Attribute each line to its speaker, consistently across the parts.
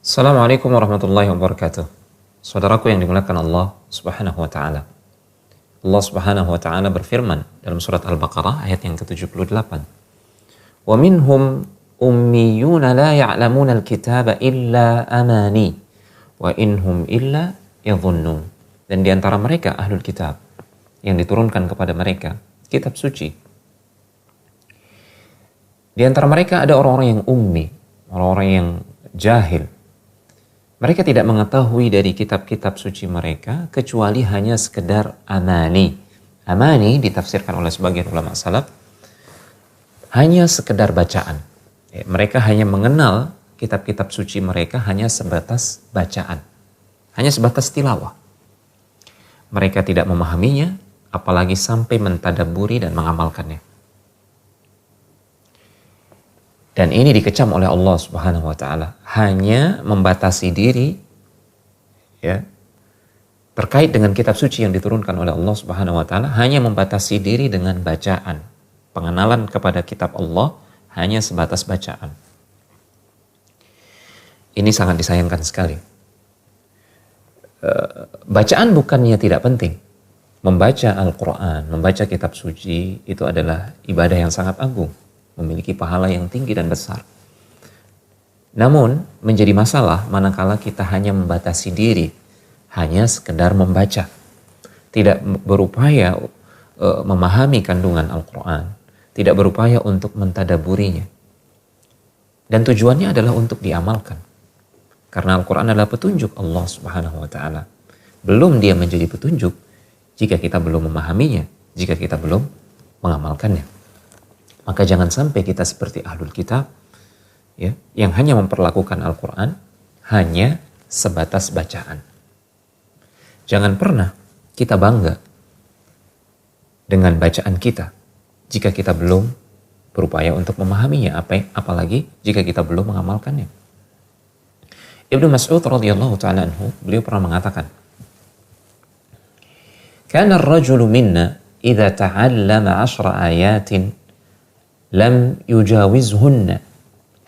Speaker 1: Assalamualaikum warahmatullahi wabarakatuh. Saudaraku yang dimuliakan Allah Subhanahu wa taala. Allah Subhanahu wa taala berfirman dalam surat Al-Baqarah ayat yang ke-78. Wa minhum ummiyuna la ya'lamuna al-kitaba illa amani wa inhum illa yadhunnun. Dan di antara mereka ahlul kitab yang diturunkan kepada mereka kitab suci. Di antara mereka ada orang-orang yang ummi, orang-orang yang jahil. Mereka tidak mengetahui dari kitab-kitab suci mereka kecuali hanya sekedar amani. Amani ditafsirkan oleh sebagian ulama salaf hanya sekedar bacaan. Mereka hanya mengenal kitab-kitab suci mereka hanya sebatas bacaan. Hanya sebatas tilawah. Mereka tidak memahaminya apalagi sampai mentadabburi dan mengamalkannya. Dan ini dikecam oleh Allah Subhanahu wa taala, hanya membatasi diri ya terkait dengan kitab suci yang diturunkan oleh Allah Subhanahu wa taala, hanya membatasi diri dengan bacaan. Pengenalan kepada kitab Allah hanya sebatas bacaan. Ini sangat disayangkan sekali. Bacaan bukannya tidak penting. Membaca Al-Quran, membaca kitab suci itu adalah ibadah yang sangat agung, memiliki pahala yang tinggi dan besar. Namun menjadi masalah manakala kita hanya membatasi diri, hanya sekedar membaca, tidak berupaya memahami kandungan Al-Quran, tidak berupaya untuk mentadaburinya. Dan tujuannya adalah untuk diamalkan. Karena Al-Quran adalah petunjuk Allah Subhanahu wa taala. Belum dia menjadi petunjuk jika kita belum memahaminya, jika kita belum mengamalkannya. Maka jangan sampai kita seperti ahlul kitab ya, yang hanya memperlakukan Al-Quran hanya sebatas bacaan. Jangan pernah kita bangga dengan bacaan kita jika kita belum berupaya untuk memahaminya, apalagi jika kita belum mengamalkannya. Ibnu Mas'ud radhiyallahu ta'ala anhu, beliau pernah mengatakan, "Kana ar-rajulu minna idza ta'allama 10 ayatin lam yujawizhunna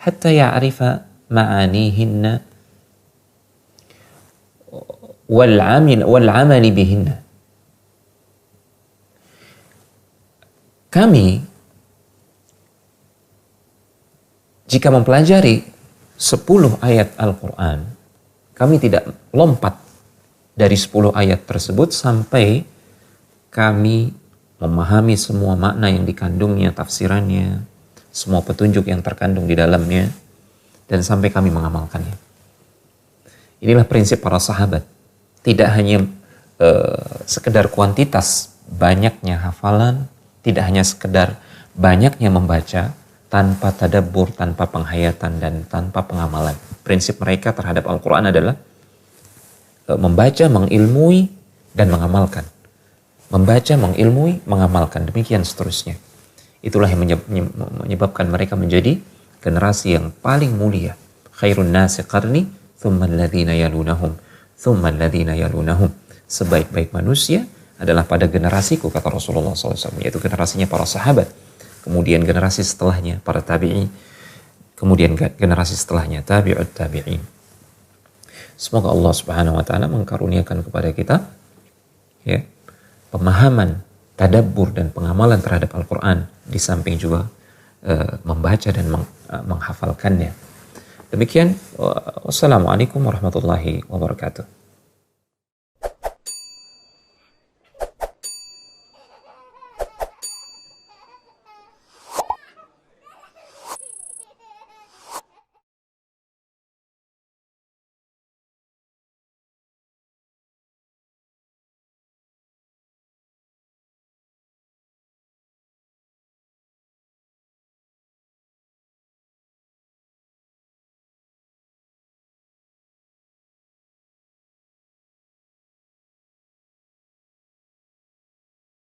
Speaker 1: hatta ya'rifa ma'anihinna wal 'amali bihinna." Kami jika mempelajari 10 ayat Al-Quran, kami tidak lompat dari 10 ayat tersebut sampai kami memahami semua makna yang dikandungnya, tafsirannya, semua petunjuk yang terkandung di dalamnya, dan sampai kami mengamalkannya. Inilah prinsip para sahabat. Tidak hanya sekedar kuantitas banyaknya hafalan, tidak hanya sekedar banyaknya membaca, tanpa tadabbur, tanpa penghayatan, dan tanpa pengamalan. Prinsip mereka terhadap Al-Quran adalah membaca, mengilmui, dan mengamalkan. Membaca, mengilmui, mengamalkan. Demikian seterusnya. Itulah yang menyebabkan mereka menjadi generasi yang paling mulia. Khairun nasi qarni, thumma alladhina yalunahum, thumma alladhina yalunahum. Sebaik-baik manusia adalah pada generasiku, kata Rasulullah SAW, yaitu generasinya para sahabat. Kemudian generasi setelahnya para tabi'in, kemudian generasi setelahnya tabi'ut tabi'in. Semoga Allah Subhanahu wa taala mengkaruniakan kepada kita ya pemahaman, tadabbur dan pengamalan terhadap Al-Qur'an, di samping juga membaca dan menghafalkannya. Demikian, wassalamualaikum warahmatullahi wabarakatuh.